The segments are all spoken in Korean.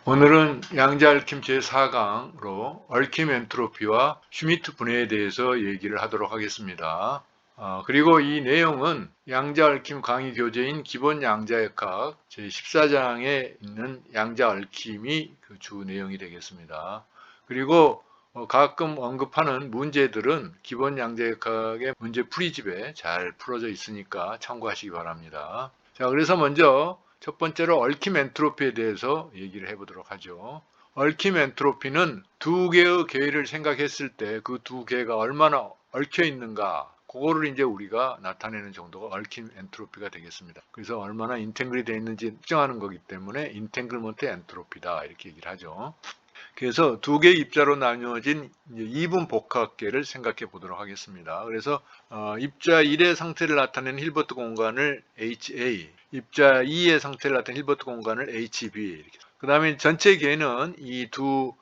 오늘은 양자얽힘 제4강으로 얽힘 엔트로피와 슈미트 분해에 대해서 얘기를 하도록 하겠습니다. 그리고 이 내용은 양자얽힘 강의 교재인 기본 양자역학 제14장에 있는 양자얽힘이 그 주 내용이 되겠습니다. 그리고 가끔 언급하는 문제들은 기본 양자역학의 문제 풀이집에 잘 풀어져 있으니까 참고하시기 바랍니다. 자, 그래서 먼저 첫 번째로 얽힘 엔트로피에 대해서 얘기를 해보도록 하죠. 얽힘 엔트로피는 두 개의 계를 생각했을 때 그 두 개가 얼마나 얽혀 있는가, 그거를 이제 우리가 나타내는 정도가 얽힘 엔트로피가 되겠습니다. 그래서 얼마나 인탱글이 되어 있는지 측정하는 거기 때문에 인탱글먼트 엔트로피다 이렇게 얘기를 하죠. 그래서 두 개의 입자로 나누어진 이분 복합계를 생각해 보도록 하겠습니다. 그래서 입자 1의 상태를 나타내는 힐버트 공간을 HA, 입자 2의 상태를 나타내는 힐버트 공간을 HB 이렇게. 그 다음에 전체 계는 이 두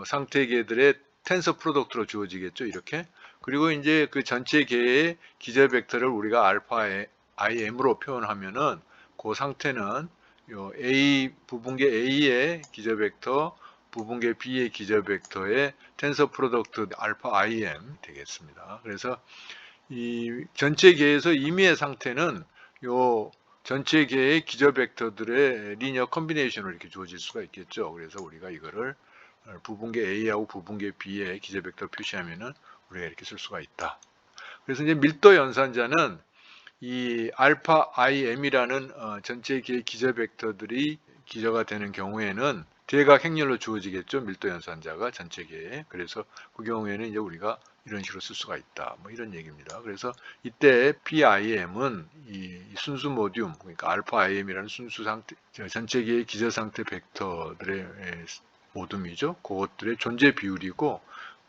상태 계들의 텐서 프로덕트로 주어지겠죠. 이렇게. 그리고 이제 그 전체 계의 기저 벡터를 우리가 알파 IM으로 표현하면은 그 상태는 요 A 부분계 A의 기저 벡터 부분계 B의 기저 벡터의 텐서 프로덕트 알파 IM 되겠습니다. 그래서 이 전체 계에서 임의의 상태는 요 전체 계의 기저 벡터들의 리니어 컨비네이션으로 이렇게 주어질 수가 있겠죠. 그래서 우리가 이거를 부분계 A하고 부분계 B의 기저 벡터 표시하면은 우리가 이렇게 쓸 수가 있다. 그래서 이제 밀도 연산자는 이 알파 IM이라는 전체 계의 기저 벡터들이 기저가 되는 경우에는 대각 행렬로 주어지겠죠. 밀도 연산자가 전체 계에. 그래서 그 경우에는 이제 우리가 이런 식으로 쓸 수가 있다. 뭐 이런 얘기입니다. 그래서 이때 PIM은 이 순수 모듐, 그러니까 알파 IM이라는 순수 상태, 전체 계의 기저 상태 벡터들의 모듐이죠. 그것들의 존재 비율이고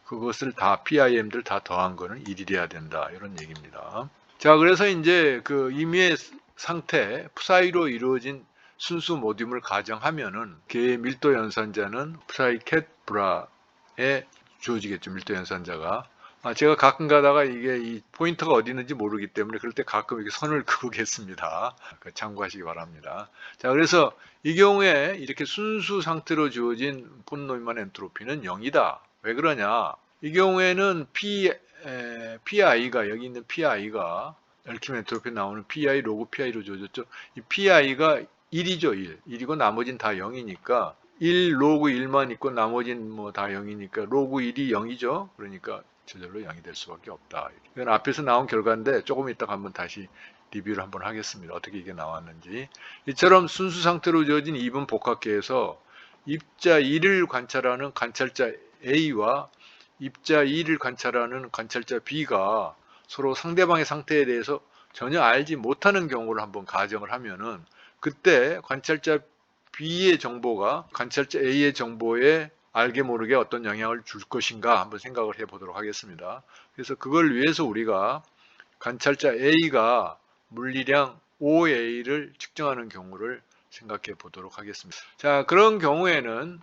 그것을 다 PIM들 다 더한 거는 1이래야 된다. 이런 얘기입니다. 자, 그래서 이제 그 임의의 상태, 푸사이로 이루어진 순수 모듐을 가정하면은 걔의 밀도 연산자는 푸사이 캣 브라에 주어지겠죠. 밀도 연산자가. 제가 가끔 가다가 이게 이 포인터가 어디 있는지 모르기 때문에 그럴 때 가끔 이렇게 선을 그으겠습니다. 참고하시기 바랍니다. 자, 그래서 이 경우에 이렇게 순수 상태로 주어진 폰 노이만 엔트로피는 0이다. 왜 그러냐? 이 경우에는 PI가 여기 있는 PI가 얽힘 엔트로피 나오는 PI 로그 PI로 주어졌죠. 이 PI가 1이죠. 1이고 나머지는 다 0이니까 1 로그 1만 있고 나머지는 뭐 다 0이니까 로그 1이 0이죠. 그러니까 저절로 0이 될 수밖에 없다. 이건 앞에서 나온 결과인데 조금 이따가 한번 다시 리뷰를 한번 하겠습니다. 어떻게 이게 나왔는지. 이처럼 순수 상태로 주어진 2분 복합계에서 입자 1을 관찰하는 관찰자 A와 입자 2를 관찰하는 관찰자 B가 서로 상대방의 상태에 대해서 전혀 알지 못하는 경우를 한번 가정을 하면은 그때 관찰자 B의 정보가 관찰자 A의 정보에 알게 모르게 어떤 영향을 줄 것인가 한번 생각을 해 보도록 하겠습니다. 그래서 그걸 위해서 우리가 관찰자 A가 물리량 OA를 측정하는 경우를 생각해 보도록 하겠습니다. 자, 그런 경우에는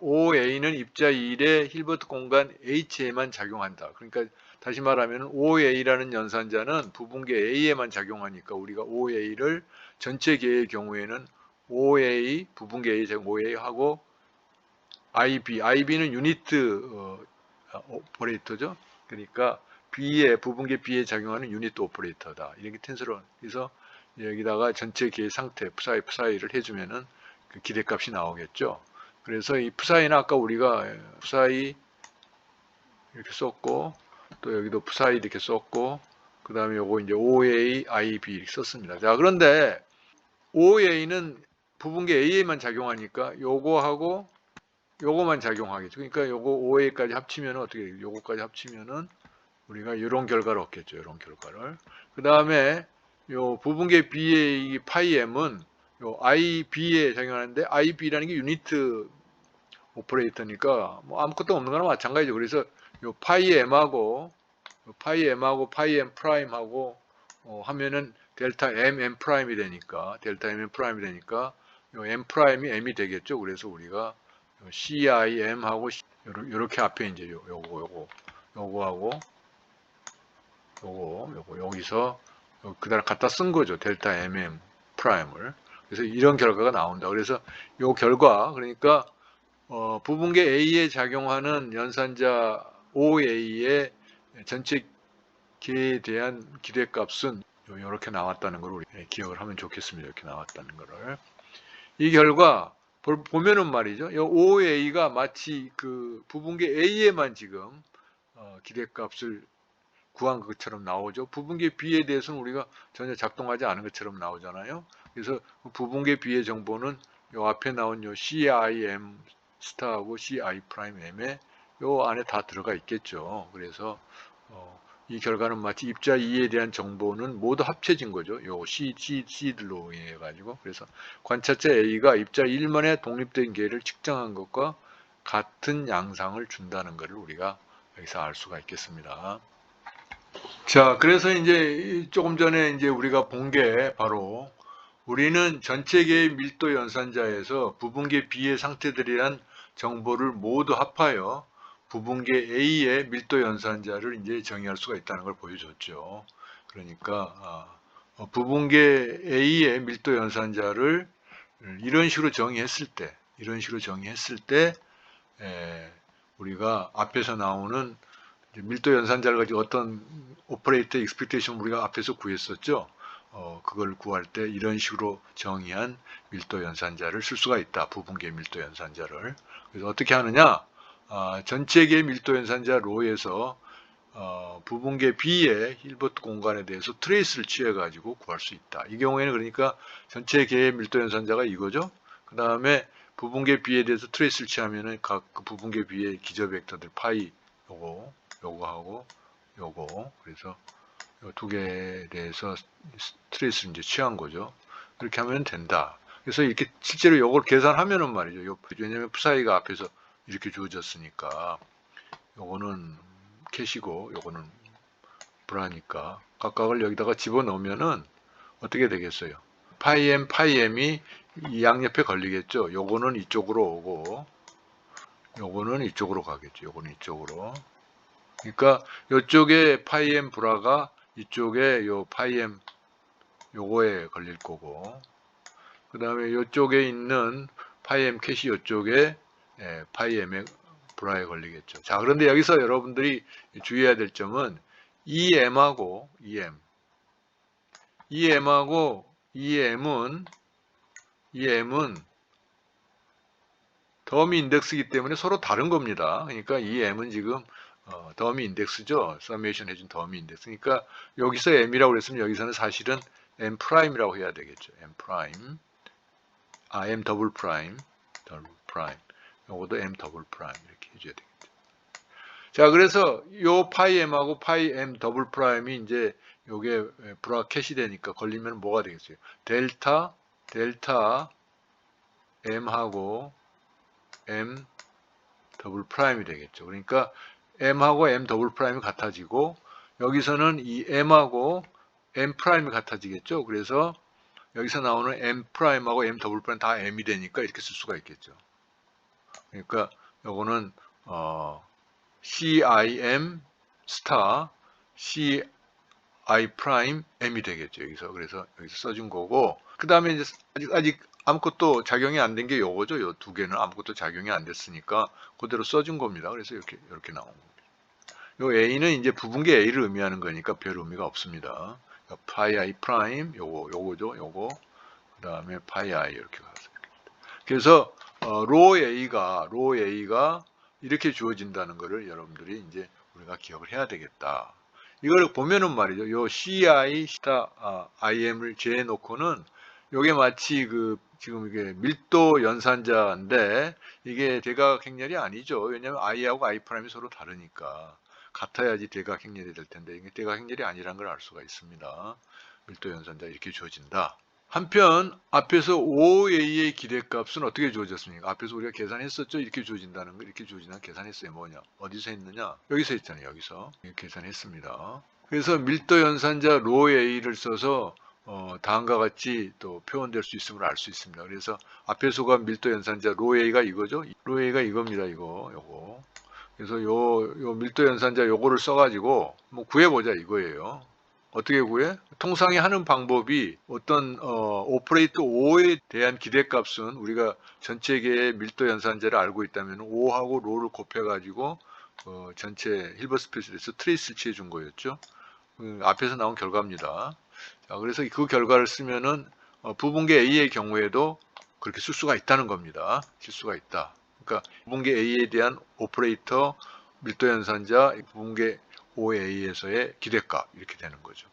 OA는 입자 1의 힐버트 공간 H에만 작용한다. 그러니까 다시 말하면 OA라는 연산자는 부분계 A에만 작용하니까 우리가 OA를 전체 계의 경우에는 OA, 부분계 A 제곱 OA하고 IB는 유니트 오퍼레이터죠. 그러니까 부분계 B에 작용하는 유니트 오퍼레이터다. 이렇게 텐서로. 그래서 여기다가 전체 계의 상태, 푸사이를 해주면은 그 기대값이 나오겠죠. 그래서 이 푸사이는 아까 우리가 푸사이 이렇게 썼고, 또 여기도 푸사이 이렇게 썼고, 그 다음에 요거 이제 OA, IB 이렇게 썼습니다. 자, 그런데 OA는 부분계 A에만 작용하니까 요거하고 요거만 작용하겠죠. 그러니까 요거 OA까지 합치면 어떻게 돼요? 요거까지 합치면은 우리가 이런 결과를 얻겠죠. 이런 결과를. 그 다음에 요 부분계 B의 이 파이 M은 요 IB에 작용하는데 IB라는 게 유니트 오퍼레이터니까 뭐 아무것도 없는 거나 마찬가지죠. 그래서 요 파이 M하고 파이 M 프라임하고 하면은 델타 M 프라임이 되니까 델타 M 프라임이 되니까 요 M 프라임이 M이 되겠죠. 그래서 우리가 CIM하고 요렇게 앞에 이제 요거하고 요거 여기서 그다음 갖다 쓴 거죠. 델타 MM 프라임을. 그래서 이런 결과가 나온다. 그래서 요 결과, 그러니까 부분계 A에 작용하는 연산자 OA의 전체 기에 대한 기대값은 이렇게 나왔다는 걸 우리 기억을 하면 좋겠습니다. 이렇게 나왔다는 거를. 이 결과 보면은 말이죠. 이 OA가 마치 그 부분계 A에만 지금 기대값을 구한 것처럼 나오죠. 부분계 B에 대해서는 우리가 전혀 작동하지 않은 것처럼 나오잖아요. 그래서 부분계 B의 정보는 요 앞에 나온 요 CIM 스타하고 CI 프라임 M에 요 안에 다 들어가 있겠죠. 그래서 이 결과는 마치 입자 2에 대한 정보는 모두 합쳐진 거죠. 요 C들로 인해 가지고. 그래서 관찰자 A가 입자 1만의 독립된 계를 측정한 것과 같은 양상을 준다는 것을 우리가 여기서 알 수가 있겠습니다. 자, 그래서 이제 조금 전에 이제 우리가 본 게 바로 우리는 전체 계의 밀도 연산자에서 부분계 B의 상태들이란 정보를 모두 합하여 부분계 A의 밀도 연산자를 이제 정의할 수가 있다는 걸 보여줬죠. 그러니까 부분계 A의 밀도 연산자를 이런 식으로 정의했을 때 우리가 앞에서 나오는 밀도 연산자를 가지고 어떤 오퍼레이터 익스펙테이션 우리가 앞에서 구했었죠. 그걸 구할 때 이런 식으로 정의한 밀도 연산자를 쓸 수가 있다. 부분계 밀도 연산자를. 그래서 어떻게 하느냐? 전체계 밀도 연산자 로에서 부분계 B의 힐버트 공간에 대해서 트레이스를 취해 가지고 구할 수 있다. 이 경우에는 그러니까 전체계의 밀도 연산자가 이거죠. 그 다음에 부분계 B에 대해서 트레이스를 취하면은 각 그 부분계 B의 기저 벡터들 파이 요거하고 요거, 그래서 이 두 개에 대해서 트레이스를 이제 취한 거죠. 그렇게 하면 된다. 그래서 이렇게 실제로 요걸 계산하면은 말이죠. 왜냐면 푸사이가 앞에서 이렇게 주어졌으니까 요거는 캐시고 요거는 브라니까 각각을 여기다가 집어넣으면은 어떻게 되겠어요? 파이엠이 이 양옆에 걸리겠죠. 요거는 이쪽으로 오고 요거는 이쪽으로 가겠죠. 요거는 이쪽으로. 그러니까 이쪽에 파이엠 브라가 이쪽에 요 파이엠 요거에 걸릴 거고, 그 다음에 이쪽에 있는 파이엠 캣이 이쪽에 파이엠의 브라에 걸리겠죠. 자, 그런데 여기서 여러분들이 주의해야 될 점은 EM하고 EM은 더미 인덱스이기 때문에 서로 다른 겁니다. 그러니까 EM은 지금 더미 인덱스죠. 서메이션 해준 더미 인덱스. 그러니까 여기서 M이라고 그랬으면 여기서는 사실은 M 프라임이라고 해야 되겠죠. M 프라임. M 더블 프라임. 요것도 M 더블 프라임 이렇게 해줘야 되겠죠. 자, 그래서 요 파이 M하고 파이 M 더블 프라임이 이제 요게 브라켓이 되니까 걸리면 뭐가 되겠어요? 델타 M하고 M 더블 프라임이 되겠죠. 그러니까 M하고 M 더블 프라임이 같아지고 여기서는 이 M하고 M 프라임이 같아지겠죠. 그래서 여기서 나오는 M 프라임하고 M 더블 프라임 다 M이 되니까 이렇게 쓸 수가 있겠죠. 그러니까 요거는 CIM 스타 CI 프라임 M이 되겠죠. 여기서. 그래서 여기서 써준 거고, 그 다음에 이제 아직 아무것도 작용이 안 된 게 요거죠. 요 두 개는 아무것도 작용이 안 됐으니까 그대로 써준 겁니다. 그래서 이렇게 나온 겁니다. 요 A는 이제 부분계 A를 의미하는 거니까 별 의미가 없습니다. 파이 I 프라임 요거죠. 요거. 그 다음에 파이 I 이렇게 가서. 그래서 로 A가 이렇게 주어진다는 것을 여러분들이 이제 우리가 기억을 해야 되겠다. 이걸 보면은 말이죠. 요 CI IM을 재놓고는 요게 마치 지금 이게 밀도 연산자인데 이게 대각 행렬이 아니죠. 왜냐하면 I하고 I 프라임이 서로 다르니까 같아야지 대각 행렬이 될 텐데 이게 대각 행렬이 아니라는 걸 알 수가 있습니다. 밀도 연산자 이렇게 주어진다. 한편 앞에서 OA의 기대값은 어떻게 주어졌습니까? 앞에서 우리가 계산했었죠. 이렇게 주어진다는 거, 이렇게 주어진다는 계산했어요. 뭐냐? 어디서 했느냐? 여기서 했잖아요. 여기서 계산했습니다. 그래서 밀도 연산자 로 A를 써서 다음과 같이 또 표현될 수 있음을 알 수 있습니다. 그래서 앞에서가 밀도 연산자 로 A가 이거죠. 로 A가 이겁니다. 요거. 그래서 요 밀도 연산자 요거를 써가지고 뭐 구해보자 이거예요. 어떻게 구해? 통상에 하는 방법이 어떤 오퍼레이터 O에 대한 기대값은 우리가 전체 계의 밀도 연산자를 알고 있다면 O하고 로를 곱해가지고 전체 힐버트 스페이스에서 트레이스를 취해준 거였죠. 앞에서 나온 결과입니다. 자, 그래서 그 결과를 쓰면은 부분계 A의 경우에도 그렇게 쓸 수가 있다는 겁니다. 쓸 수가 있다. 그러니까 부분계 A에 대한 오퍼레이터 밀도 연산자 부분계 OA에서의 기대값 이렇게 되는 거죠.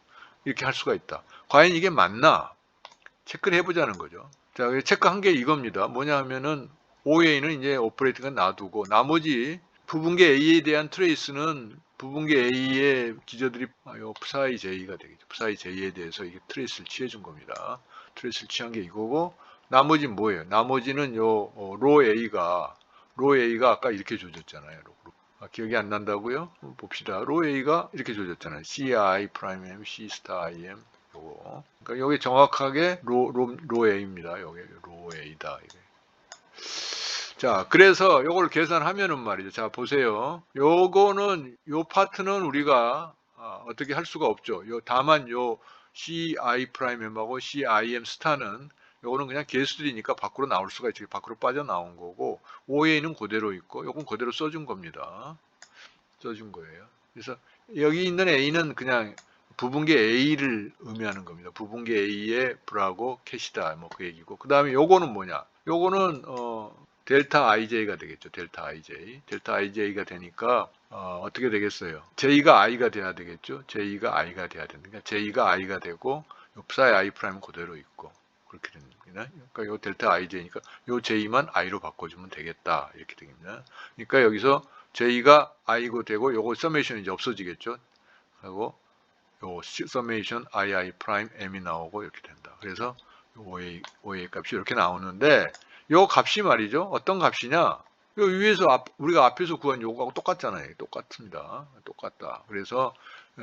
이렇게 할 수가 있다. 과연 이게 맞나? 체크를 해보자는 거죠. 자, 체크한 게 이겁니다. 뭐냐 하면은 OA는 이제 오퍼레이터가 놔두고 나머지 부분계 A에 대한 트레이스는 부분계 A의 기저들이 psi J가 되겠죠. psi J에 대해서 이게 트레이스를 취해준 겁니다. 트레이스를 취한 게 이거고 나머지는 뭐예요? 나머지는 로 A가 아까 이렇게 줘줬잖아요. 기억이 안 난다고요? 봅시다. 로 A가 이렇게 줘줬잖아요. CI 프라임 M, C 스타 IM 요거. 그러니까 여기 정확하게 로 A입니다. 여기 로 A다. 이게. 자, 그래서 요걸 계산하면은 말이죠. 자, 보세요. 요거는 요 파트는 우리가 어떻게 할 수가 없죠. 다만 요 CI 프라임 M하고 CIM 스타는 요거는 그냥 개수들이니까 밖으로 나올 수가 있죠. 밖으로 빠져나온 거고 OA는 그대로 있고 요건 그대로 써준 겁니다. 써준 거예요. 그래서 여기 있는 A는 그냥 부분계 A를 의미하는 겁니다. 부분계 A의 브라고 캣이다. 뭐 그 얘기고. 그 다음에 요거는 뭐냐? 요거는 델타 IJ가 되겠죠. 델타 IJ. 델타 IJ가 되니까 어떻게 되겠어요? J가 I가 돼야 되겠죠. J가 I가 돼야 되니까 J가 I가 되고 엽사의 I 프라임은 그대로 있고 그렇게 됩니다. 그러니까 요 델타 IJ니까 요 J만 I로 바꿔주면 되겠다. 이렇게 됩니다. 그러니까 여기서 J가 I고 되고 요거 서메이션이 이제 없어지겠죠. 하고 요 서메이션 II 프라임 M이 나오고 이렇게 된다. 그래서 OA 값이 이렇게 나오는데 요 값이 말이죠. 어떤 값이냐? 요 위에서 우리가 앞에서 구한 요거하고 똑같잖아요. 똑같습니다. 똑같다. 그래서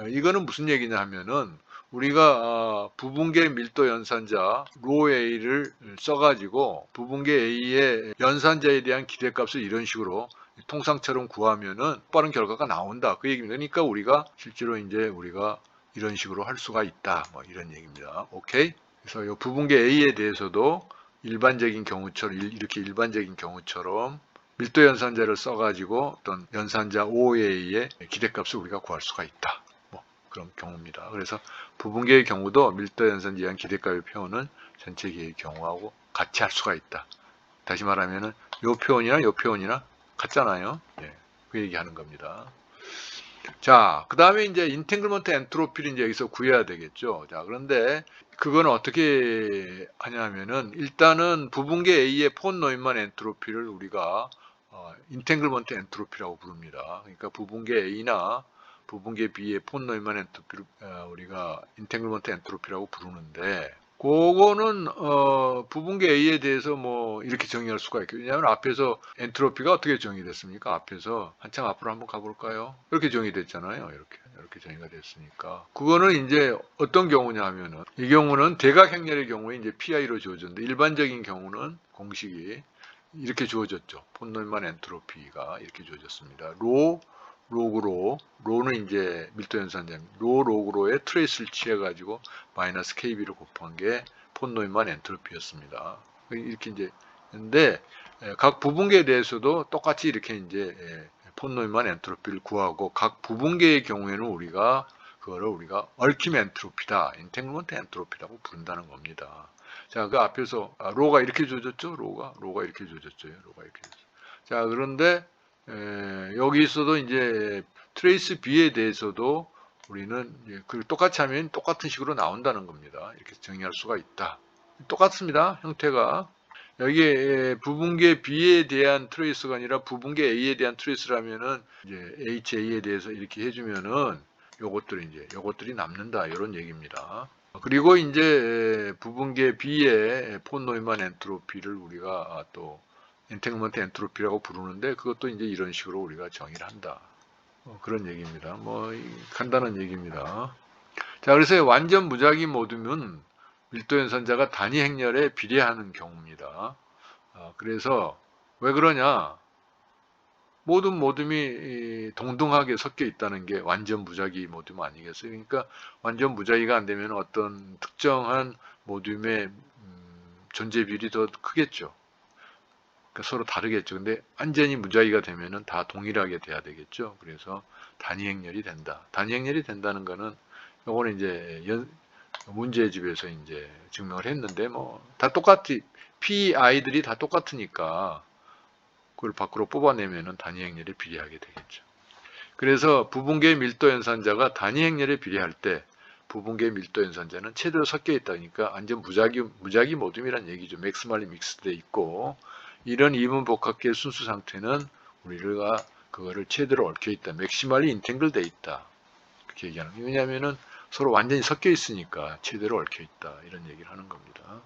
이거는 무슨 얘기냐 하면은 우리가 부분계 밀도 연산자 로 A를 써가지고 부분계 A의 연산자에 대한 기대값을 이런 식으로 통상처럼 구하면은 빠른 결과가 나온다. 그 얘기입니다. 그러니까 우리가 실제로 이제 우리가 이런 식으로 할 수가 있다. 뭐 이런 얘기입니다. 오케이? 그래서 이 부분계 A에 대해서도 일반적인 경우처럼 이렇게 일반적인 경우처럼 밀도 연산자를 써가지고 어떤 연산자 OA의 기대값을 우리가 구할 수가 있다. 뭐 그런 경우입니다. 그래서 부분계의 경우도 밀도 연산자에 대한 기대값의 표현은 전체 계의 경우하고 같이 할 수가 있다. 다시 말하면은 요 표현이나 같잖아요. 예, 그 얘기하는 겁니다. 자, 그 다음에 이제 인탱글먼트 엔트로피를 이제 여기서 구해야 되겠죠. 자, 그런데 그건 어떻게 하냐면은 일단은 부분계 A의 폰 노이만 엔트로피를 우리가 인탱글먼트 엔트로피라고 부릅니다. 그러니까 부분계 A나 부분계 B의 폰 노이만 엔트로피를 우리가 인탱글먼트 엔트로피라고 부르는데 그거는 부분계 A에 대해서 뭐 이렇게 정의할 수가 있겠죠. 왜냐하면 앞에서 엔트로피가 어떻게 정의됐습니까? 앞에서 한참 앞으로 한번 가볼까요? 이렇게 정의됐잖아요. 이렇게 정의가 됐으니까 그거는 이제 어떤 경우냐 하면은 이 경우는 대각 행렬의 경우에 이제 PI로 주어졌는데 일반적인 경우는 공식이 이렇게 주어졌죠. 폰노이만 엔트로피가 이렇게 주어졌습니다. 로는 이제 밀도 연산자입니다. 로그로의 트레이스를 취해가지고 마이너스 KB를 곱한 게 폰노이만 엔트로피였습니다. 이렇게 이제 근데 각 부분계에 대해서도 똑같이 이렇게 이제 폰노이만 엔트로피를 구하고 각 부분계의 경우에는 우리가 얽힘 엔트로피다, 인탱글먼트 엔트로피라고 부른다는 겁니다. 자, 그 앞에서 로가 이렇게 줘졌죠. 로가 이렇게 줘졌죠. 자, 그런데 여기서도 이제 트레이스 B에 대해서도 우리는 그 똑같이 하면 똑같은 식으로 나온다는 겁니다. 이렇게 정의할 수가 있다. 똑같습니다. 형태가. 여기에 부분계 B에 대한 트레이스가 아니라 부분계 A에 대한 트레이스라면은 이제 HA에 대해서 이렇게 해주면은 요것들이 남는다. 이런 얘기입니다. 그리고 이제 부분계 B의 폰 노이만 엔트로피를 우리가 또 엔탱글먼트 엔트로피라고 부르는데 그것도 이제 이런 식으로 우리가 정의를 한다. 그런 얘기입니다. 뭐 간단한 얘기입니다. 자, 그래서 완전 무작위 모드면 밀도 연산자가 단위 행렬에 비례하는 경우입니다. 그래서 왜 그러냐? 모든 모듈이 동등하게 섞여 있다는 게 완전 무작위 모듈 아니겠어요? 그러니까 완전 무작위가 안 되면 어떤 특정한 모듈의 존재 비율이 더 크겠죠. 그러니까 서로 다르겠죠. 근데 완전히 무작위가 되면은 다 동일하게 돼야 되겠죠. 그래서 단위 행렬이 된다. 단위 행렬이 된다는 거는 요거는 이제 문제집에서 이제 증명을 했는데 뭐 다 똑같이 PI들이 다 똑같으니까 그걸 밖으로 뽑아내면은 단위 행렬에 비례하게 되겠죠. 그래서 부분계 밀도 연산자가 단위 행렬에 비례할 때 부분계 밀도 연산자는 최대로 섞여 있다니까 완전 무작위 모듈이란 얘기죠. 맥스멀리 믹스돼 있고 이런 이분 복합계 순수 상태는 우리가 그거를 최대로 얽혀 있다. 맥시멀리 인탱글 돼 있다. 그렇게 얘기하는 거예요. 왜냐하면은 서로 완전히 섞여 있으니까 최대로 얽혀 있다. 이런 얘기를 하는 겁니다.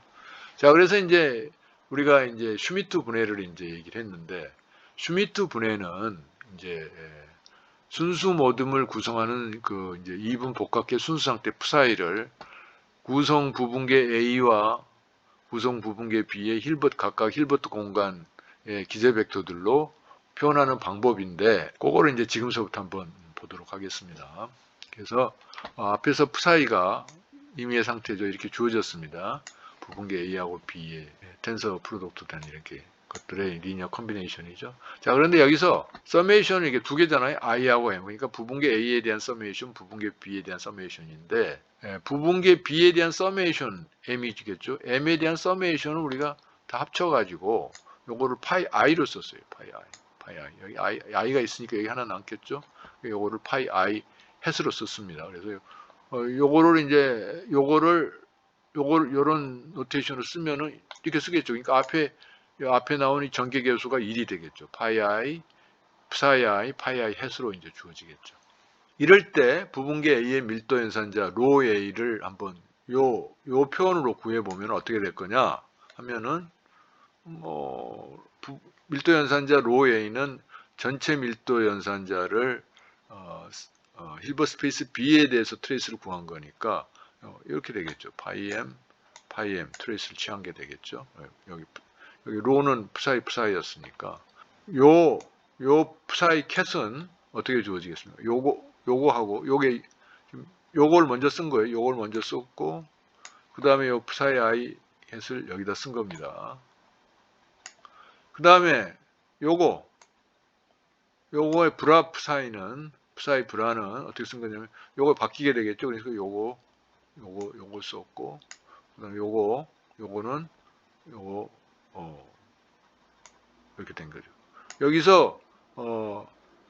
자, 그래서 이제 우리가 이제 슈미트 분해를 이제 얘기를 했는데 슈미트 분해는 이제 순수 모듈을 구성하는 그 이제 이분 복합계 순수 상태 psi를 구성 부분계 A와 구성 부분계 B의 각각 힐버트 공간의 기재 벡터들로 표현하는 방법인데 그거를 이제 지금서부터 한번 보도록 하겠습니다. 그래서 앞에서 psi가 임의의 상태죠. 이렇게 주어졌습니다. 부분계 A하고 B의 텐서 프로덕트 된 이렇게 것들의 리니어 컨비네이션이죠. 자, 그런데 여기서 서메이션은 이게 두 개잖아요. i하고 m. 그러니까 부분계 A에 대한 서메이션, 부분계 B에 대한 서메이션인데 부분계 B에 대한 서메이션 m이겠죠. m에 대한 서메이션은 우리가 다 합쳐가지고 요거를 파이 i로 썼어요. 파이 i. 여기 i가 있으니까 여기 하나 남겠죠. 요거를 파이 i 햇으로 썼습니다. 그래서 요거를 이제 요런 노테이션을 쓰면은 이렇게 쓰겠죠. 그러니까 앞에 나온 이 전개계수가 1이 되겠죠. 파이 i, psi i, 파이 i 햇으로 이제 주어지겠죠. 이럴 때 부분계 A의 밀도 연산자 로 A를 한번 요 표현으로 구해보면 어떻게 될 거냐 하면은 밀도 연산자 로 A는 전체 밀도 연산자를 힐버 스페이스 B에 대해서 트레이스를 구한 거니까 이렇게 되겠죠. 파이 m 트레이스를 취한 게 되겠죠. 여기 로는 psi였으니까 요 psi 캣은 어떻게 주어지겠습니까? 요거하고 요걸 먼저 쓴 거예요. 요걸 먼저 썼고 그 다음에 요 psi i 캣을 여기다 쓴 겁니다. 그 다음에 요거의 브라 psi 브라는 어떻게 쓴 거냐면 요거 바뀌게 되겠죠. 그래서 요거 썼고 그다음에 요거는 이렇게 된 거죠. 여기서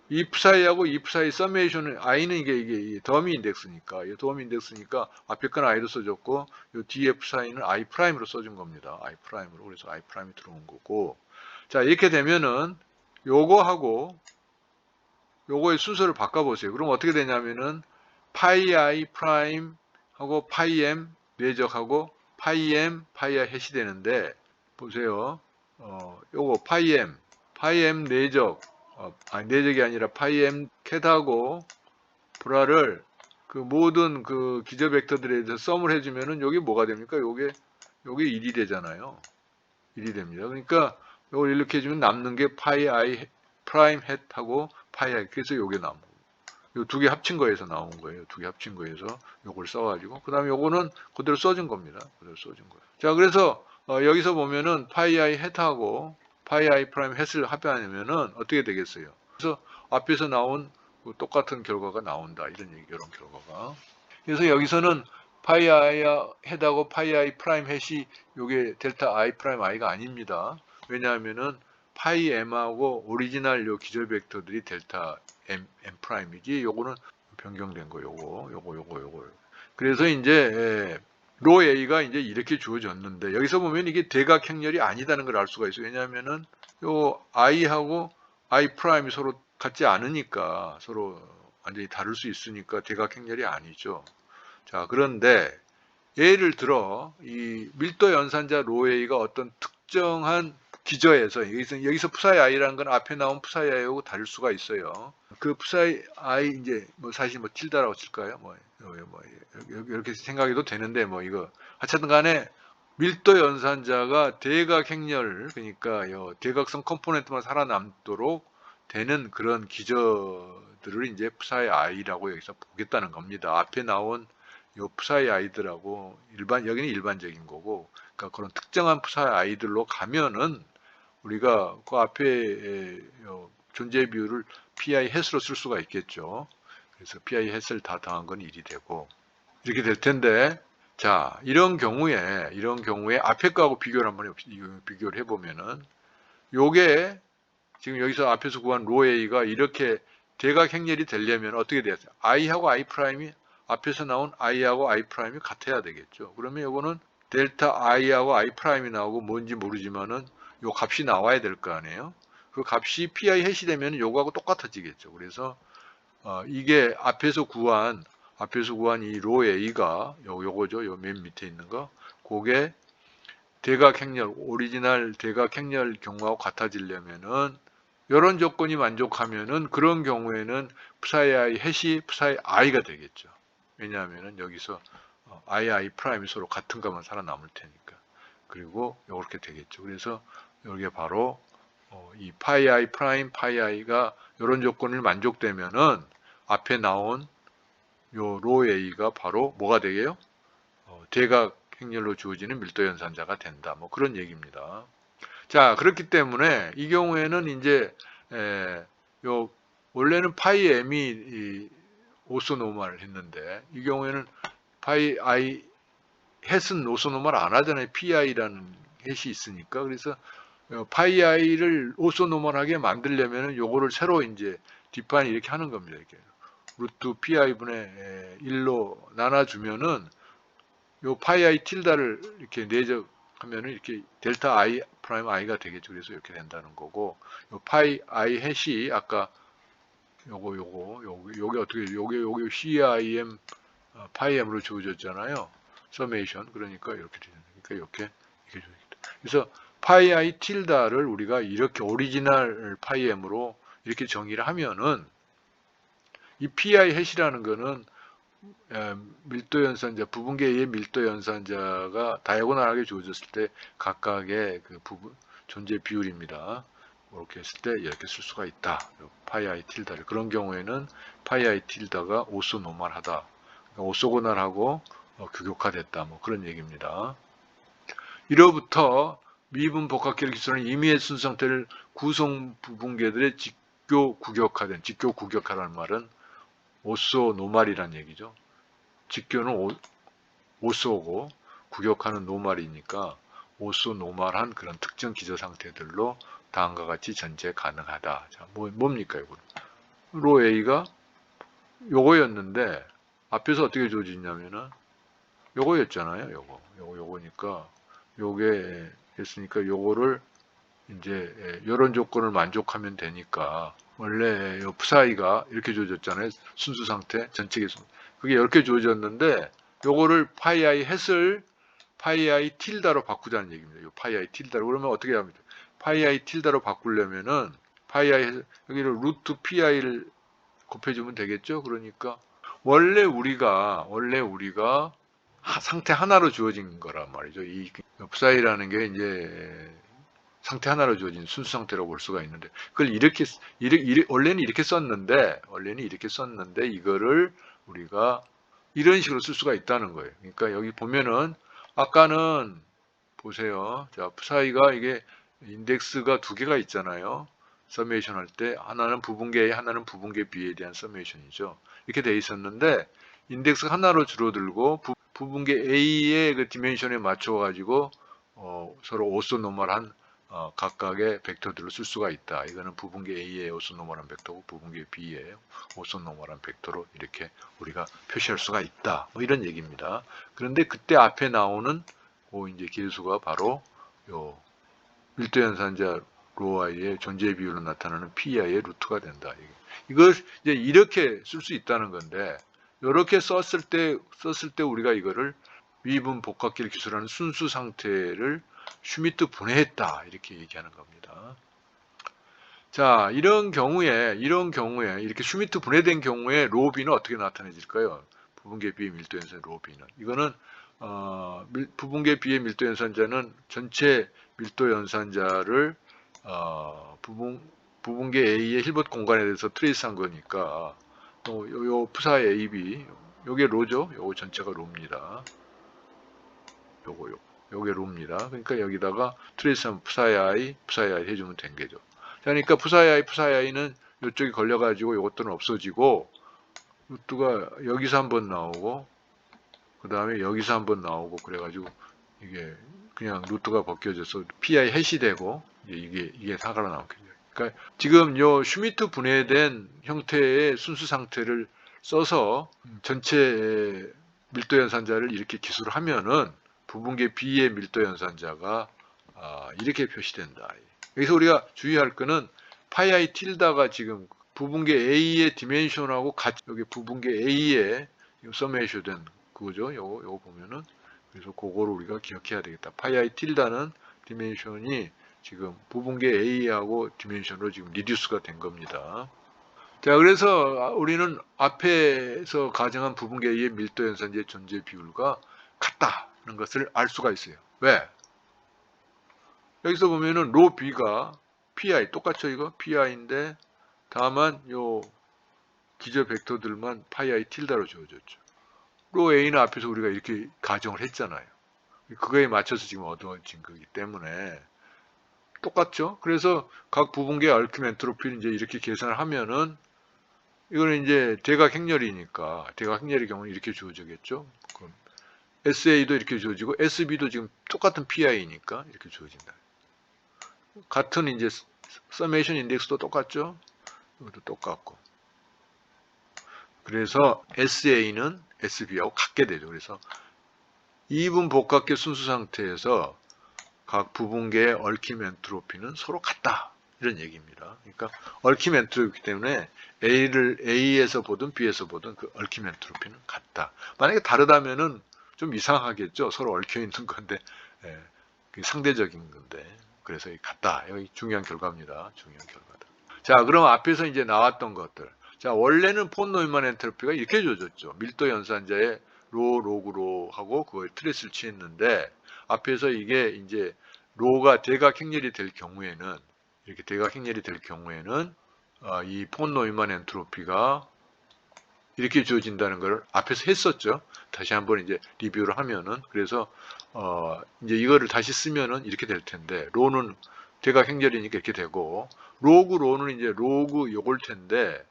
이 psi하고 이 psi 서메이션은 i는 이게 더미 인덱스니까 이 더미 인덱스니까 앞에 건 i로 써줬고 요 뒤에 psi는 i 프라임으로 써준 겁니다. i 프라임으로. 그래서 i 프라임이 들어온 거고 자 이렇게 되면은 요거하고 요거의 순서를 바꿔보세요. 그럼 어떻게 되냐면은 파이 i 프라임 하고 파이 m 내적하고 파이 m 파이 i 해시 되는데 보세요. 요거 파이 m 내적 내적이 아니라 파이 m 캣하고 브라를 그 모든 그 기저 벡터들에 대해서 썸을 해주면은 요게 뭐가 됩니까? 요게 1이 되잖아요. 1이 됩니다. 그러니까 요걸 이렇게 해주면 남는 게 파이 i 프라임 햇하고 파이 i 그래서 요게 남은 거예요. 요 두 개 합친 거에서 나온 거예요. 두 개 합친 거에서 요걸 써가지고 그 다음에 요거는 그대로 써준 겁니다. 그대로 써준 거예요. 자 그래서 여기서 보면은 파이 i 햇하고 파이 i 프라임 햇을 합하면은 어떻게 되겠어요? 그래서 앞에서 나온 그 똑같은 결과가 나온다. 이런 결과가. 그래서 여기서는 파이 i 햇하고 파이 i 프라임 햇이 요게 델타 i 프라임 i가 아닙니다. 왜냐하면은 파이 m하고 오리지널 요 기절 벡터들이 델타 m 프라임이지 요거는 변경된 거 요거. 그래서 이제 로 a가 이제 이렇게 주어졌는데 여기서 보면 이게 대각 행렬이 아니다는 걸 알 수가 있어요. 왜냐하면은 요 i하고 i 프라임이 서로 같지 않으니까 서로 완전히 다를 수 있으니까 대각 행렬이 아니죠. 자 그런데 예를 들어 이 밀도 연산자 로 a가 어떤 특정한 기저에서 여기서 psi i라는 건 앞에 나온 psi i하고 다를 수가 있어요. 그 psi i 이제 사실 tilda라고 칠까요? 이렇게 생각해도 되는데 이거 하여튼 간에 밀도 연산자가 대각 행렬 그러니까 대각성 컴포넌트만 살아남도록 되는 그런 기저들을 이제 푸사의 I라고 여기서 보겠다는 겁니다. 앞에 나온 요 푸사의 I들하고 여기는 일반적인 거고, 그러니까 그런 특정한 푸사의 I들로 가면은 우리가 그 앞에 존재 비율을 pi 햇으로 쓸 수가 있겠죠. 그래서 pi 햇을 다 더한 건 1이 되고 이렇게 될 텐데, 자, 이런 경우에 앞에 거하고 비교를 해보면은 요게 지금 여기서 앞에서 구한 로 A가 이렇게 대각 행렬이 되려면 어떻게 돼야 돼요? i하고 i 프라임이 앞에서 나온 i하고 i 프라임이 같아야 되겠죠. 그러면 요거는 델타 i하고 i 프라임이 나오고 뭔지 모르지만은 요 값이 나와야 될 거 아니에요. 그 값이 pi 해시 되면 요거하고 똑같아지겠죠. 그래서 이게 앞에서 구한 이 로 A가 요거죠. 요 맨 밑에 있는 거. 그게 대각 행렬, 오리지널 대각 행렬 경우하고 같아지려면은 이런 조건이 만족하면은 그런 경우에는 psi 해시 psi i가 되겠죠. 왜냐하면은 여기서 i 프라임이 서로 같은 것만 살아남을 테니까. 그리고 이렇게 되겠죠. 그래서 여기에 바로 이 파이 i 프라임 파이 i가 이런 조건을 만족되면은 앞에 나온 요 로 a가 바로 뭐가 되게요? 대각 행렬로 주어지는 밀도 연산자가 된다. 뭐 그런 얘기입니다. 자, 그렇기 때문에 이 경우에는 이제 요 원래는 파이 m이 오소노멀 했는데 이 경우에는 파이 i 햇은 오소노멀 안 하잖아요. pi라는 햇이 있으니까. 그래서 파이 i를 오소노멀하게 만들려면 요거를 새로 이제 디파인 이렇게 하는 겁니다. 이렇게 루트 pi분의 1로 나눠주면은 요 파이 i 틸다를 이렇게 내적하면은 이렇게 델타 i 프라임 i가 되겠죠. 그래서 이렇게 된다는 거고, 요 파이 i 햇이 아까 요게 어떻게 요게 CIM 파이 m으로 주어졌잖아요. 서메이션. 그러니까 이렇게 되는 거니까 이렇게 주어졌다. 그래서 파이 i 틸다를 우리가 이렇게 오리지널 파이 m으로 이렇게 정의를 하면은 이 pi 햇이라는 거는 밀도 연산자, 부분계 A의 밀도 연산자가 다이아고널하게 주어졌을 때 각각의 그 존재 비율입니다. 이렇게 했을 때 이렇게 쓸 수가 있다. 파이 i 틸다를. 그런 경우에는 파이 i 틸다가 오소노멀하다. 그러니까 오소고널하고 규격화됐다. 뭐 그런 얘기입니다. 이로부터 미분 복합계를 기술하는 임의의 순수 상태를 구성 부분계들의 직교 구격화라는 말은 오소노멀이란 얘기죠. 직교는 오소고 구격하는 노멀이니까 오소노멀한 그런 특정 기저 상태들로 다음과 같이 전제 가능하다. 자, 뭡니까 이거? 로 A가 요거였는데 앞에서 어떻게 주어지냐면은 요거였잖아요. 요거니까 요게 했으니까 요거를 이제 이런 조건을 만족하면 되니까 원래 요 psi가 이렇게 주어졌잖아요. 순수 상태 전체 계수. 그게 이렇게 주어졌는데 요거를 파이 i 햇을 파이 i 틸다로 바꾸자는 얘기입니다. 요 파이 i 틸다로. 그러면 어떻게 합니까? 파이 i 틸다로 바꾸려면은 파이 i 여기를 루트 pi를 곱해주면 되겠죠. 그러니까 원래 우리가 상태 하나로 주어진 거란 말이죠. 이 psi라는 게 이제 상태 하나로 주어진 순수 상태라고 볼 수가 있는데 그걸 원래는 이렇게 썼는데 이거를 우리가 이런 식으로 쓸 수가 있다는 거예요. 그러니까 여기 보면은 아까는 보세요. 자, psi가 이게 인덱스가 두 개가 있잖아요. 서메이션 할 때 하나는 부분계 A, 하나는 부분계 B에 대한 서메이션이죠. 이렇게 돼 있었는데 인덱스 하나로 줄어들고 부분계 A의 그 디멘션에 맞춰 가지고 서로 오소노멀한 각각의 벡터들을 쓸 수가 있다. 이거는 부분계 A의 오소노멀한 벡터고 부분계 B의 오소노멀한 벡터로 이렇게 우리가 표시할 수가 있다. 뭐 이런 얘기입니다. 그런데 그때 앞에 나오는 이제 계수가 바로 요 밀도 연산자 로 i의 존재 비율로 나타나는 pi의 루트가 된다. 이걸 이제 이렇게 쓸 수 있다는 건데 이렇게 썼을 때 우리가 이거를 미분 복합계를 기술하는 순수 상태를 슈미트 분해했다 이렇게 얘기하는 겁니다. 자, 이런 경우에 이렇게 슈미트 분해된 경우에 로 B는 어떻게 나타내질까요? 부분계 B의 밀도 연산 로 B는 이거는 부분계 B의 밀도 연산자는 전체 밀도 연산자를 부분계 A의 힐버트 공간에 대해서 트레이스한 거니까 요 푸사의 AB 요게 로죠. 요거 전체가 로입니다. 요게 로입니다. 그러니까 여기다가 트레이스하면 푸사의 I 해주면 된 거죠. 그러니까 푸사의 I는 이쪽에 걸려가지고 요것들은 없어지고 루트가 여기서 한번 나오고 그 다음에 여기서 한번 나오고 그래가지고 이게 그냥 루트가 벗겨져서 PI 해시 되고 이게 사가로 나오게 돼요. 그러니까 지금 요 슈미트 분해된 형태의 순수 상태를 써서 전체 밀도 연산자를 이렇게 기술을 하면은 부분계 B의 밀도 연산자가 이렇게 표시된다. 여기서 우리가 주의할 거는 파이 틸다가 지금 부분계 A의 디멘션하고 같이 여기 부분계 A의 서메이션 된 그거죠. 요거 보면은 그래서 그거를 우리가 기억해야 되겠다. 파이 틸다는 디멘션이 지금 부분계 A하고 디멘션으로 지금 리듀스가 된 겁니다. 자, 그래서 우리는 앞에서 가정한 부분계 A의 밀도 연산자의 존재 비율과 같다는 것을 알 수가 있어요. 왜? 여기서 보면은 로 B가 PI 똑같죠 이거? PI인데 다만 요 기저 벡터들만 파이 틸다로 주어졌죠. 로 A는 앞에서 우리가 이렇게 가정을 했잖아요. 그거에 맞춰서 지금 얻어진 거기 때문에 똑같죠? 그래서 각 부분계 얼킴 엔트로피를 이제 이렇게 계산을 하면은 이거는 이제 대각 행렬이니까 대각 행렬의 경우는 이렇게 주어지겠죠? 그럼 SA도 이렇게 주어지고 SB도 지금 똑같은 PI니까 이렇게 주어진다. 같은 이제 서메이션 인덱스도 똑같죠? 이것도 똑같고. 그래서 SA는 SB하고 같게 되죠. 그래서 이분 복합계 순수 상태에서 각 부분계의 얽힘 엔트로피는 서로 같다. 이런 얘기입니다. 그러니까 얽힘 엔트로피이기 때문에 A에서 보든 B에서 보든 그 얽힘 엔트로피는 같다. 만약에 다르다면은 좀 이상하겠죠. 서로 얽혀 있는 건데 상대적인 건데 그래서 같다. 여기 중요한 결과입니다. 중요한 결과다. 자, 그럼 앞에서 이제 나왔던 것들. 자, 원래는 폰 노이만 엔트로피가 이렇게 주어졌죠. 밀도 연산자의 로그 하고 그걸 트레스를 취했는데 앞에서 이게 이제 로가 대각 행렬이 될 경우에는 이렇게 대각 행렬이 될 경우에는 이 폰 노이만 엔트로피가 이렇게 주어진다는 걸 앞에서 했었죠. 다시 한번 이제 리뷰를 하면은 그래서 이제 이거를 다시 쓰면은 이렇게 될 텐데 로는 대각 행렬이니까 이렇게 되고 로는 이제 로그 요걸 텐데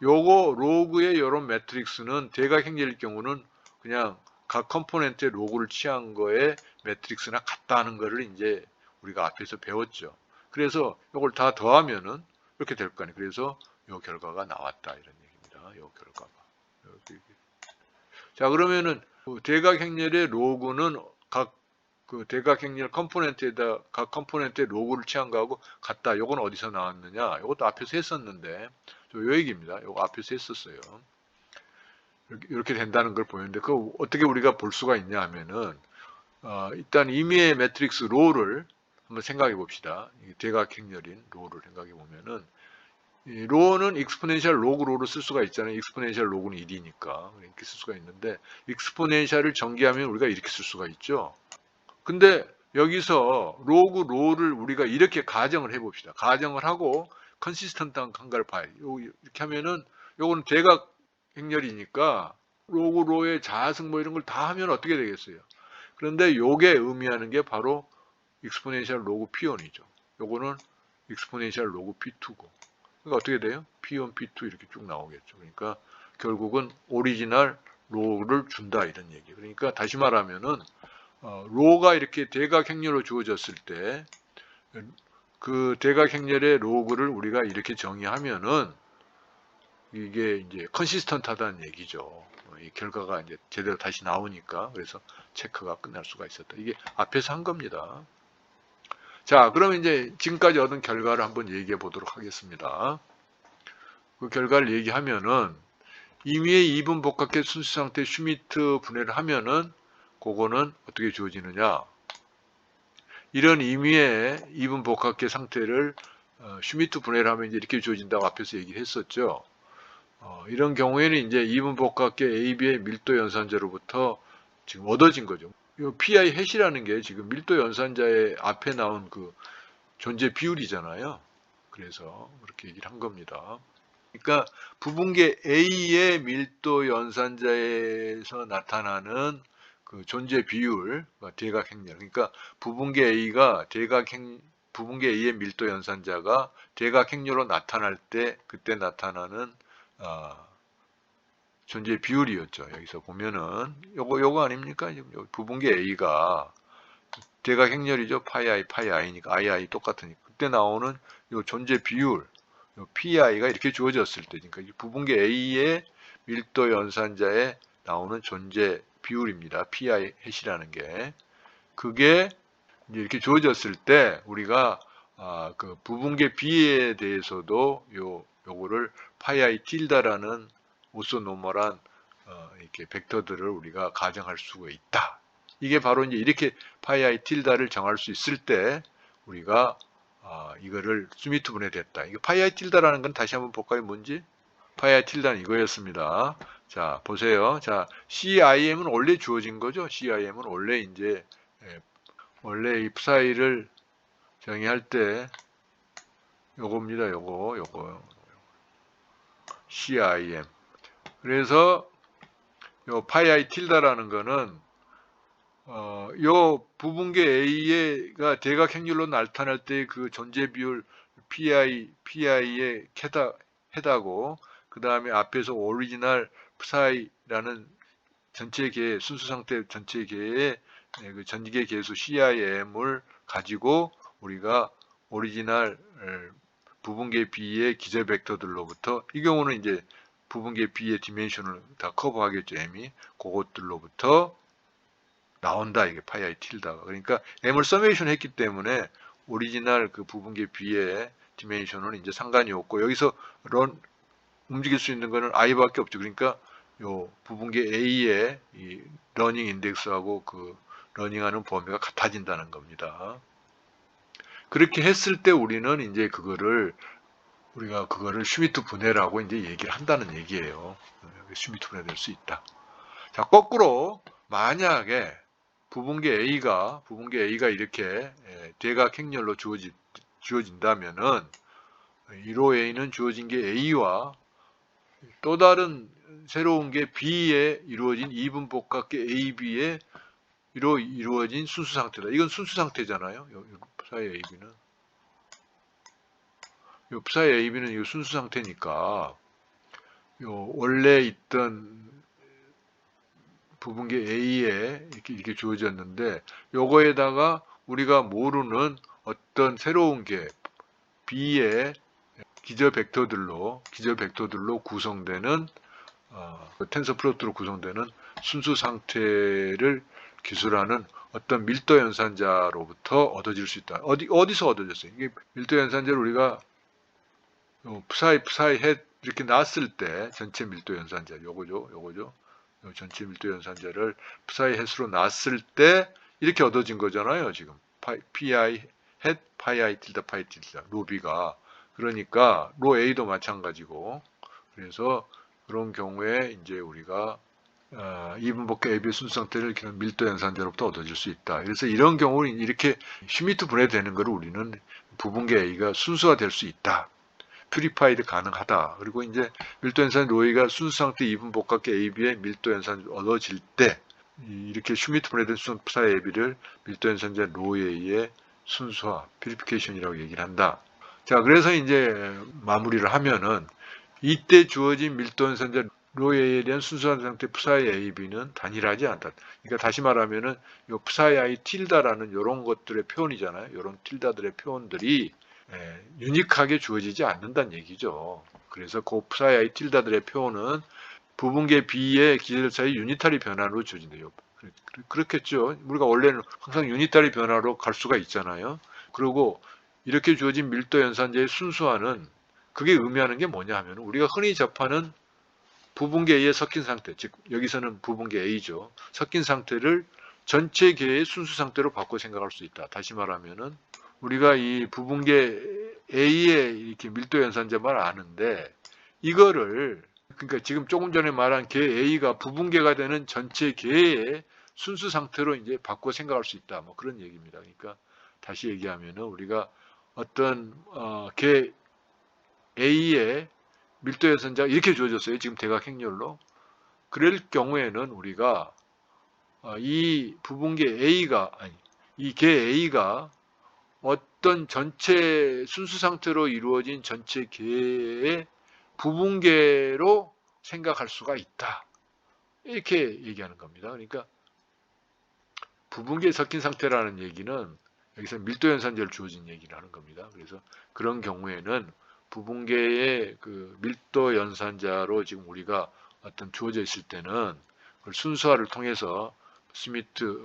요거 로그의 이런 매트릭스는 대각 행렬일 경우는 그냥 각 컴포넌트의 로그를 취한 거에 매트릭스나 같다는 거를 이제 우리가 앞에서 배웠죠. 그래서 요걸 다 더하면은 이렇게 될 거 아니에요. 그래서 요 결과가 나왔다 이런 얘기입니다. 요 결과가. 자, 그러면은 그 대각 행렬의 로그는 각 그 대각 행렬 컴포넌트에다 각 컴포넌트의 로그를 취한 거하고 같다. 요건 어디서 나왔느냐? 요것도 앞에서 했었는데 요 얘기입니다. 요거 앞에서 했었어요. 이렇게 된다는 걸 보였는데 그 어떻게 우리가 볼 수가 있냐 하면은 일단 임의의 매트릭스 로를 한번 생각해 봅시다. 대각 행렬인 로를 생각해 보면은 이 로는 익스포넨셜 로그 로를 쓸 수가 있잖아요. 익스포넨셜 로그는 1이니까 이렇게 쓸 수가 있는데 익스포넨셜을 전개하면 우리가 이렇게 쓸 수가 있죠. 근데 여기서 로그 로를 우리가 이렇게 가정을 해봅시다. 가정을 하고 컨시스턴트한 걸 봐요. 이렇게 하면은 요거는 대각 행렬이니까 로그 로의 자승 뭐 이런 걸 다 하면 어떻게 되겠어요? 그런데 요게 의미하는 게 바로 익스포넨셜 로그 P1이죠. 요거는 익스포넨셜 로그 P2고. 그러니까 어떻게 돼요? P1, P2 이렇게 쭉 나오겠죠. 그러니까 결국은 오리지널 로를 준다 이런 얘기. 그러니까 다시 말하면은 로가 이렇게 대각 행렬로 주어졌을 때 그 대각 행렬의 로그를 우리가 이렇게 정의하면은 이게 이제 컨시스턴트하다는 얘기죠. 이 결과가 이제 제대로 다시 나오니까 그래서 체크가 끝날 수가 있었다. 이게 앞에서 한 겁니다. 자, 그럼 이제 지금까지 얻은 결과를 한번 얘기해 보도록 하겠습니다. 그 결과를 얘기하면은 임의의 이분 복합계 순수 상태 슈미트 분해를 하면은 그거는 어떻게 주어지느냐? 이런 임의의 이분 복합계 상태를 슈미트 분해를 하면 이제 이렇게 주어진다고 앞에서 얘기를 했었죠. 이런 경우에는 이제 이분 복합계 AB의 밀도 연산자로부터 지금 얻어진 거죠. 이 PI 해시라는 게 지금 밀도 연산자의 앞에 나온 그 존재 비율이잖아요. 그래서 그렇게 얘기를 한 겁니다. 그러니까 부분계 A의 밀도 연산자에서 나타나는 그 존재 비율, 대각행렬. 그러니까 부분계 A의 밀도 연산자가 대각행렬로 나타날 때 그때 나타나는 존재 비율이었죠. 여기서 보면은 요거 아닙니까? 부분계 A가 대각행렬이죠. 파이 i니까 i 똑같으니까 그때 나오는 요 존재 비율, 요 pi가 이렇게 주어졌을 때, 그러니까 부분계 A의 밀도 연산자에 나오는 존재 비율입니다. pi 햇이라는 게 그게 이제 이렇게 주어졌을 때 우리가 그 부분계 B에 대해서도 요거를 파이 i 틸다라는 오소노멀한 이렇게 벡터들을 우리가 가정할 수가 있다. 이게 바로 이제 이렇게 파이 i 틸다를 정할 수 있을 때 우리가 이거를 스미트 분해됐다. 이거 파이 i 틸다라는 건 다시 한번 볼까요? 뭔지? 파이 i 틸다는 이거였습니다. 자, 보세요. 자, CIM은 원래 주어진 거죠. CIM은 원래 이제 원래 이 psi를 정의할 때 요겁니다. 요거 CIM. 그래서 요 파이 i 틸다라는 거는 요 부분계 A가 대각행렬로 나타날 때 그 존재 비율 PI의 헤다고, 그 다음에 앞에서 오리지널 psi라는 전체 계, 순수 상태 전체 계의 그 전개 계수 CIM을 가지고 우리가 오리지널 부분계 B의 기저 벡터들로부터, 이 경우는 이제 부분계 B의 디멘션을 다 커버하겠죠, M이. 그것들로부터 나온다, 이게 파이 i 틸다가. 그러니까 M을 서메이션 했기 때문에 오리지널 그 부분계 B의 디멘션은 이제 상관이 없고, 여기서 움직일 수 있는 거는 i밖에 없죠. 그러니까 요 부분계 A의 이 러닝 인덱스하고 그 러닝하는 범위가 같아진다는 겁니다. 그렇게 했을 때 우리는 이제 우리가 그거를 슈미트 분해라고 이제 얘기를 한다는 얘기예요. 슈미트 분해될 수 있다. 자, 거꾸로 만약에 부분계 A가 이렇게 대각행렬로 주어진다면은 1호 A는 주어진 게 A와 또 다른 새로운 게 B에 이루어진 이분복합계 AB에 이루어진 순수 상태다. 이건 순수 상태잖아요. psi AB는. 요 psi AB는 이 순수 상태니까 원래 있던 부분계 A에 이렇게 주어졌는데, 요거에다가 우리가 모르는 어떤 새로운 게 B의 기저 벡터들로 구성되는 텐서 플로트로 구성되는 순수 상태를 기술하는 어떤 밀도 연산자로부터 얻어질 수 있다. 어디서 얻어졌어요? 이게 밀도 연산자를 우리가 psi 햇 이렇게 놨을 때 전체 밀도 연산자 요거죠. 전체 밀도 연산자를 psi 햇으로 놨을 때 이렇게 얻어진 거잖아요. 지금 pi 햇 파이 i 틸다 로비가. 그러니까 로 A도 마찬가지고, 그래서 그런 경우에 이제 우리가 이분복합 AB의 순수 상태를 밀도 연산자로부터 얻어질 수 있다. 그래서 이런 경우는 이렇게 슈미트 분해되는 것을 우리는 부분계 A가 순수화 될 수 있다. 퓨리파이드 가능하다. 그리고 이제 밀도 연산 로이가 순수 상태 이분복합계 AB의 밀도 연산 얻어질 때 이렇게 슈미트 분해된 순수 AB를 밀도 연산자 로이의 순수화, 퓨리피케이션이라고 얘기를 한다. 자, 그래서 이제 마무리를 하면은 이때 주어진 밀도 연산자 로에에 대한 순수한 상태 psi AB는 단일하지 않다. 그러니까 다시 말하면은 요 psi i 틸다라는 이런 것들의 표현이잖아요. 이런 틸다들의 표현들이 유니크하게 주어지지 않는다는 얘기죠. 그래서 그 psi i 틸다들의 표현은 부분계 B의 기절 사이 유니타리 변화로 주어진대요. 그렇겠죠. 우리가 원래는 항상 유니타리 변화로 갈 수가 있잖아요. 그리고 이렇게 주어진 밀도 연산자의 순수화는 그게 의미하는 게 뭐냐 하면 우리가 흔히 접하는 부분계 A의 섞인 상태, 즉 여기서는 부분계 A죠. 섞인 상태를 전체 계의 순수 상태로 바꿔 생각할 수 있다. 다시 말하면은 우리가 이 부분계 A의 이렇게 밀도 연산자만 아는데 이거를, 그러니까 지금 조금 전에 말한 계 A가 부분계가 되는 전체 계의 순수 상태로 이제 바꿔 생각할 수 있다. 뭐 그런 얘기입니다. 그러니까 다시 얘기하면은 우리가 어떤 계 A의 밀도 연산자가 이렇게 주어졌어요. 지금 대각 행렬로. 그럴 경우에는 우리가 이 부분계 A가 아니 이 개 A가 어떤 전체 순수 상태로 이루어진 전체 개의 부분계로 생각할 수가 있다. 이렇게 얘기하는 겁니다. 그러니까 부분계에 섞인 상태라는 얘기는 여기서 밀도 연산제를 주어진 얘기를 하는 겁니다. 그래서 그런 경우에는 부분계의 그 밀도 연산자로 지금 우리가 어떤 주어져 있을 때는 그걸 순수화를 통해서 스미트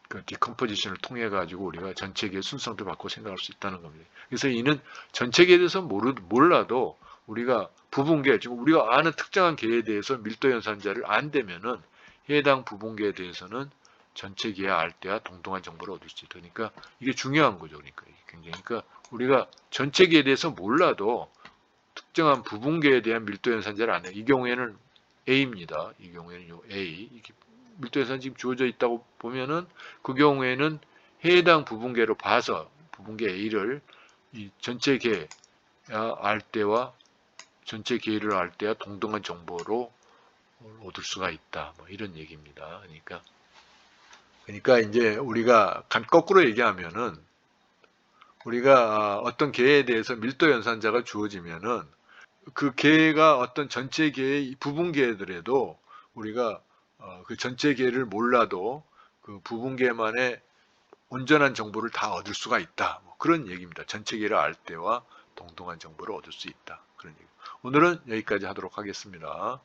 그 디컴포지션을 통해 가지고 우리가 전체계의 순수상태를 바꿔 생각할 수 있다는 겁니다. 그래서 이는 전체계에 대해서 몰라도 우리가 부분계, 지금 우리가 아는 특정한 계에 대해서 밀도 연산자를 안되면은 해당 부분계에 대해서는 전체계의 알때와 동등한 정보를 얻을 수 있다. 그러니까 이게 중요한 거죠. 그러니까 굉장히 그러니까 우리가 전체계에 대해서 몰라도 특정한 부분계에 대한 밀도 연산자를 아는 이 경우에는 A입니다. 이 경우에는 요 A 밀도 연산 지금 주어져 있다고 보면은 그 경우에는 해당 부분계로 봐서 부분계 A를 이 전체 계 알때와 전체 계를 알때와 동등한 정보로 얻을 수가 있다. 뭐 이런 얘기입니다. 그러니까 이제 우리가 거꾸로 얘기하면은 우리가 어떤 계에 대해서 밀도 연산자가 주어지면은 그 계가 어떤 전체 계의 부분계들에도 우리가 그 전체 계를 몰라도 그 부분계만의 온전한 정보를 다 얻을 수가 있다. 뭐 그런 얘기입니다. 전체 계를 알 때와 동등한 정보를 얻을 수 있다. 그런 얘기. 오늘은 여기까지 하도록 하겠습니다.